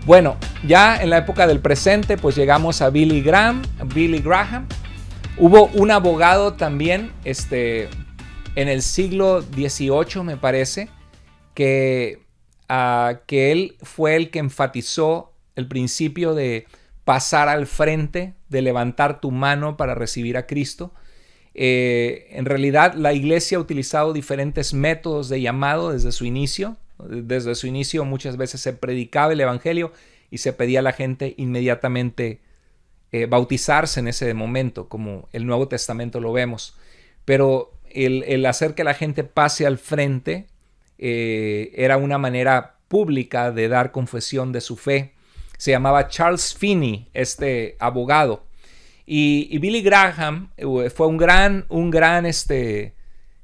Bueno, ya en la época del presente, pues llegamos a Billy Graham. Hubo un abogado también, en el siglo XVIII, me parece, que él fue el que enfatizó el principio de pasar al frente, de levantar tu mano para recibir a Cristo. En realidad, la iglesia ha utilizado diferentes métodos de llamado desde su inicio. Desde su inicio muchas veces se predicaba el evangelio y se pedía a la gente inmediatamente bautizarse en ese momento, como el Nuevo Testamento lo vemos. Pero el hacer que la gente pase al frente era una manera pública de dar confesión de su fe. Se llamaba Charles Finney, este abogado. Y Billy Graham fue un gran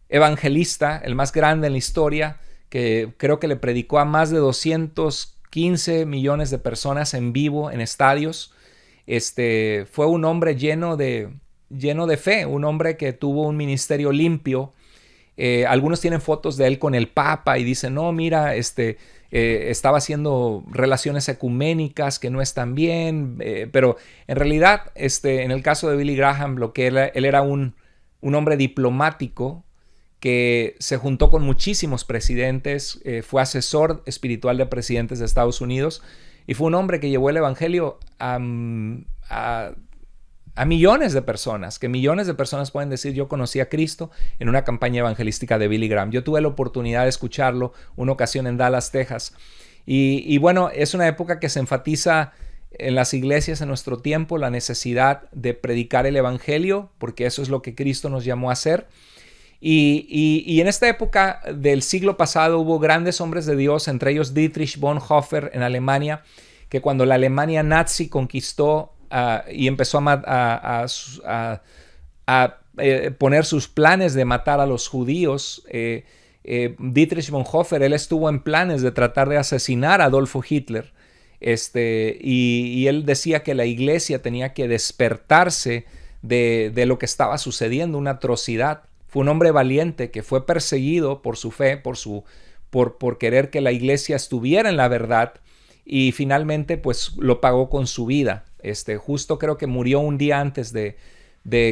evangelista, el más grande en la historia, que creo que le predicó a más de 215 millones de personas en vivo en estadios. Fue un hombre lleno de fe, un hombre que tuvo un ministerio limpio. Algunos tienen fotos de él con el Papa y dicen, no, mira, estaba haciendo relaciones ecuménicas que no están bien, pero en realidad, en el caso de Billy Graham, él era un hombre diplomático que se juntó con muchísimos presidentes, fue asesor espiritual de presidentes de Estados Unidos y fue un hombre que llevó el evangelio a millones de personas, que millones de personas pueden decir yo conocí a Cristo en una campaña evangelística de Billy Graham. Yo tuve la oportunidad de escucharlo una ocasión en Dallas, Texas. Y bueno, es una época que se enfatiza en las iglesias en nuestro tiempo la necesidad de predicar el evangelio, porque eso es lo que Cristo nos llamó a hacer. Y en esta época del siglo pasado hubo grandes hombres de Dios, entre ellos Dietrich Bonhoeffer en Alemania, que cuando la Alemania nazi conquistó y empezó a poner sus planes de matar a los judíos, Dietrich Bonhoeffer, él estuvo en planes de tratar de asesinar a Adolfo Hitler, y él decía que la iglesia tenía que despertarse de lo que estaba sucediendo, una atrocidad. Fue un hombre valiente que fue perseguido por su fe, por querer que la iglesia estuviera en la verdad, y finalmente pues lo pagó con su vida. Justo creo que murió un día antes de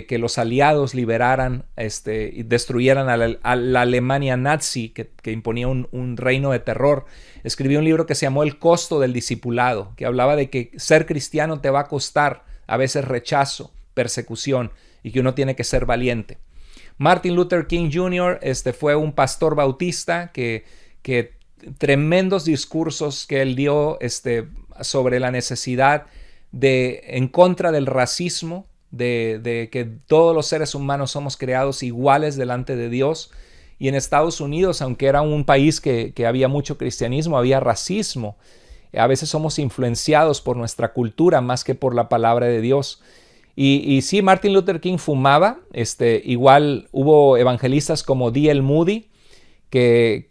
que los aliados liberaran y destruyeran a la Alemania nazi que imponía un reino de terror. Escribió un libro que se llamó El costo del discipulado, que hablaba de que ser cristiano te va a costar a veces rechazo, persecución, y que uno tiene que ser valiente. Martin Luther King Jr. Fue un pastor bautista que tremendos discursos que él dio sobre la necesidad en contra del racismo, de que todos los seres humanos somos creados iguales delante de Dios. Y en Estados Unidos, aunque era un país que había mucho cristianismo, había racismo. A veces somos influenciados por nuestra cultura más que por la palabra de Dios. Y sí, Martin Luther King fumaba. Igual hubo evangelistas como D.L. Moody, que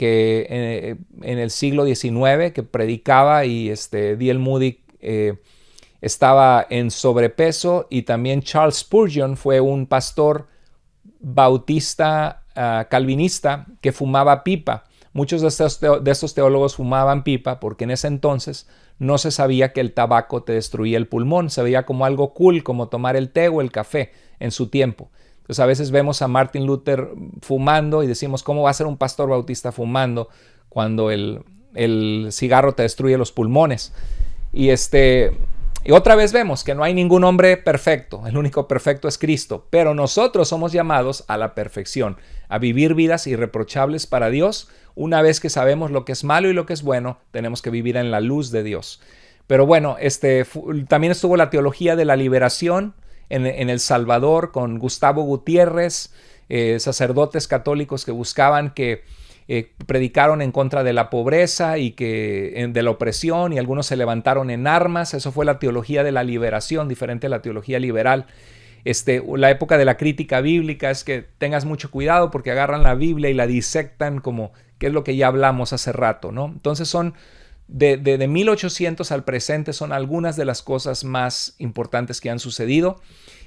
en el siglo XIX que predicaba, y D.L. Moody estaba en sobrepeso. Y también Charles Spurgeon fue un pastor bautista calvinista que fumaba pipa. Muchos de estos teólogos fumaban pipa porque en ese entonces no se sabía que el tabaco te destruía el pulmón. Se veía como algo cool, como tomar el té o el café en su tiempo. Entonces a veces vemos a Martin Luther fumando y decimos, ¿cómo va a ser un pastor bautista fumando cuando el cigarro te destruye los pulmones? Y otra vez vemos que no hay ningún hombre perfecto, el único perfecto es Cristo, pero nosotros somos llamados a la perfección, a vivir vidas irreprochables para Dios. Una vez que sabemos lo que es malo y lo que es bueno, tenemos que vivir en la luz de Dios. Pero bueno, también estuvo la teología de la liberación en El Salvador con Gustavo Gutiérrez, sacerdotes católicos que buscaban predicaron en contra de la pobreza y de la opresión, y algunos se levantaron en armas. Eso fue la teología de la liberación, diferente a la teología liberal. La época de la crítica bíblica es que tengas mucho cuidado porque agarran la Biblia y la disectan como que es lo que ya hablamos hace rato, ¿no? Entonces son de 1800 al presente, son algunas de las cosas más importantes que han sucedido.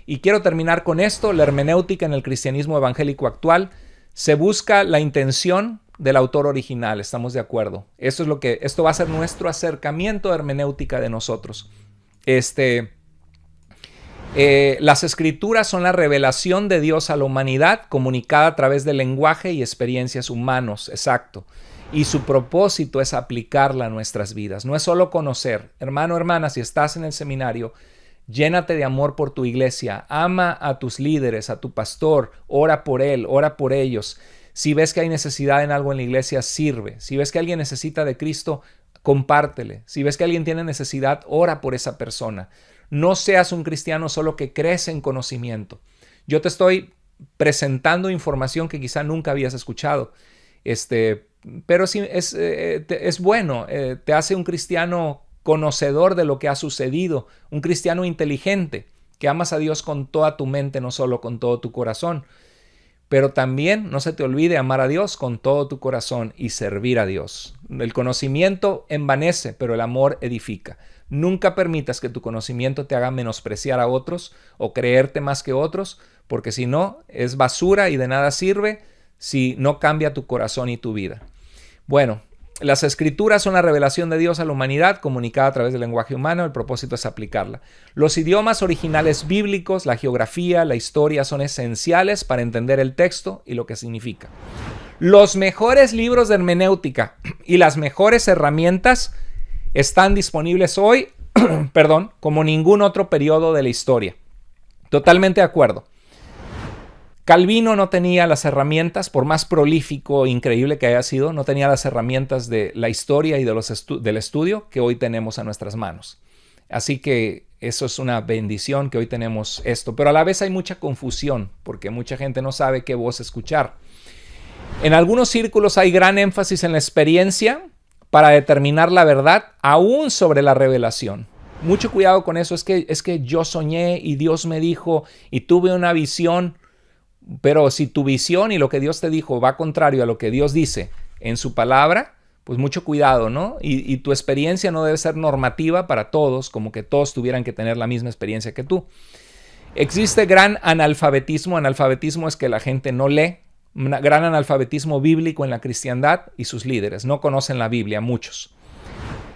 Y quiero terminar con esto: la hermenéutica en el cristianismo evangélico actual. Se busca la intención del autor original, estamos de acuerdo. Esto va a ser nuestro acercamiento a hermenéutica de nosotros. Las escrituras son la revelación de Dios a la humanidad comunicada a través del lenguaje y experiencias humanos, exacto. Y su propósito es aplicarla a nuestras vidas. No es solo conocer. Hermano, hermana, si estás en el seminario, llénate de amor por tu iglesia. Ama a tus líderes, a tu pastor. Ora por él, ora por ellos. Si ves que hay necesidad en algo en la iglesia, sirve. Si ves que alguien necesita de Cristo, compártele. Si ves que alguien tiene necesidad, ora por esa persona. No seas un cristiano solo que crece en conocimiento. Yo te estoy presentando información que quizá nunca habías escuchado. Pero sí es bueno, te hace un cristiano conocedor de lo que ha sucedido, un cristiano inteligente, que amas a Dios con toda tu mente, no solo con todo tu corazón. Pero también no se te olvide amar a Dios con todo tu corazón y servir a Dios. El conocimiento envanece, pero el amor edifica. Nunca permitas que tu conocimiento te haga menospreciar a otros o creerte más que otros, porque si no, es basura y de nada sirve si no cambia tu corazón y tu vida. Bueno, las escrituras son la revelación de Dios a la humanidad comunicada a través del lenguaje humano. El propósito es aplicarla. Los idiomas originales bíblicos, la geografía, la historia son esenciales para entender el texto y lo que significa. Los mejores libros de hermenéutica y las mejores herramientas están disponibles hoy, como ningún otro periodo de la historia. Totalmente de acuerdo. Calvino no tenía las herramientas, por más prolífico e increíble que haya sido, no tenía las herramientas de la historia y del estudio que hoy tenemos a nuestras manos. Así que eso es una bendición que hoy tenemos esto. Pero a la vez hay mucha confusión, porque mucha gente no sabe qué voz escuchar. En algunos círculos hay gran énfasis en la experiencia para determinar la verdad, aún sobre la revelación. Mucho cuidado con eso, es que yo soñé y Dios me dijo y tuve una visión. Pero si tu visión y lo que Dios te dijo va contrario a lo que Dios dice en su palabra, pues mucho cuidado, ¿no? Y tu experiencia no debe ser normativa para todos, como que todos tuvieran que tener la misma experiencia que tú. Existe gran analfabetismo. Analfabetismo es que la gente no lee. Gran analfabetismo bíblico en la cristiandad y sus líderes no conocen la Biblia, muchos.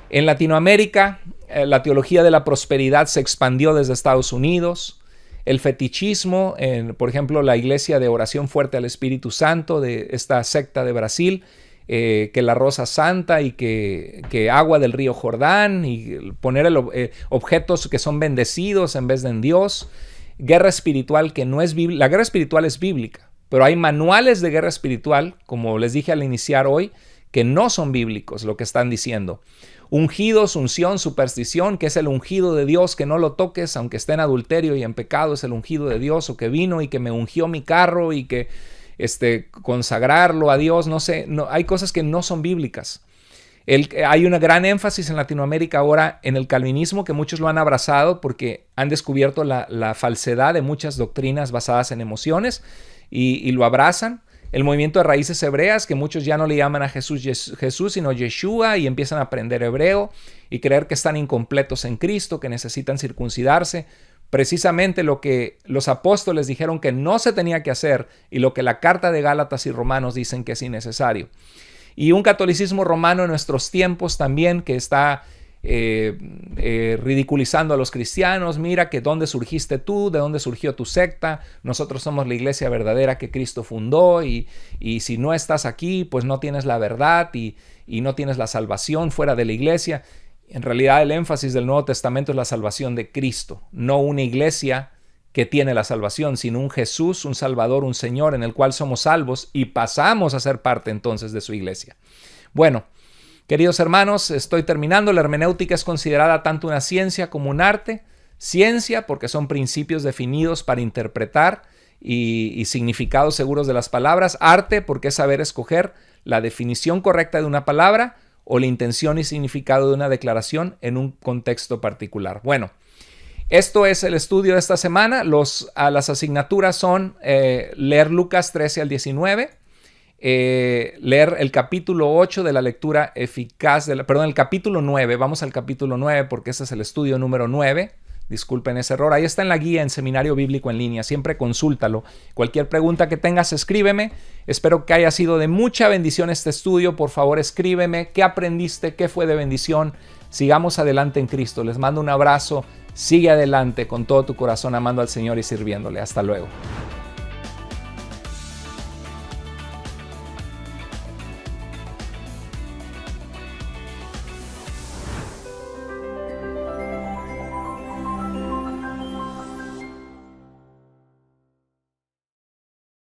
En Latinoamérica, la teología de la prosperidad se expandió desde Estados Unidos. El fetichismo, por ejemplo, la iglesia de oración fuerte al Espíritu Santo de esta secta de Brasil, que la rosa santa y que agua del río Jordán y poner objetos que son bendecidos en vez de en Dios. Guerra espiritual que no es bíblica. La guerra espiritual es bíblica, pero hay manuales de guerra espiritual, como les dije al iniciar hoy, que no son bíblicos lo que están diciendo. Ungidos, unción, superstición, que es el ungido de Dios, que no lo toques aunque esté en adulterio y en pecado, es el ungido de Dios, o que vino y que me ungió mi carro y que consagrarlo a Dios, no sé, no, hay cosas que no son bíblicas. Hay una gran énfasis en Latinoamérica ahora en el calvinismo, que muchos lo han abrazado porque han descubierto la falsedad de muchas doctrinas basadas en emociones y lo abrazan. El movimiento de raíces hebreas, que muchos ya no le llaman a Jesús, sino Yeshua, y empiezan a aprender hebreo y creer que están incompletos en Cristo, que necesitan circuncidarse. Precisamente lo que los apóstoles dijeron que no se tenía que hacer y lo que la carta de Gálatas y Romanos dicen que es innecesario. Y un catolicismo romano en nuestros tiempos también que está ridiculizando a los cristianos. Mira que dónde surgiste tú, de dónde surgió tu secta. Nosotros somos la iglesia verdadera que Cristo fundó y si no estás aquí, pues no tienes la verdad y no tienes la salvación fuera de la iglesia. En realidad el énfasis del Nuevo Testamento es la salvación de Cristo, no una iglesia que tiene la salvación, sino un Jesús, un Salvador, un Señor en el cual somos salvos y pasamos a ser parte entonces de su iglesia. Bueno, queridos hermanos, estoy terminando. La hermenéutica es considerada tanto una ciencia como un arte. Ciencia porque son principios definidos para interpretar y significados seguros de las palabras. Arte porque es saber escoger la definición correcta de una palabra o la intención y significado de una declaración en un contexto particular. Bueno, esto es el estudio de esta semana. Las asignaturas son leer Lucas 13 al 19, leer el capítulo 8 de la lectura eficaz, el capítulo 9. Vamos al capítulo 9 porque ese es el estudio número 9 Disculpen ese error. Ahí está en la guía en Seminario Bíblico en Línea. Siempre consúltalo. Cualquier pregunta que tengas, escríbeme. Espero que haya sido de mucha bendición este estudio. Por favor, escríbeme. ¿Qué aprendiste? ¿Qué fue de bendición? Sigamos adelante en Cristo. Les mando un abrazo. Sigue adelante con todo tu corazón amando al Señor y sirviéndole. Hasta luego.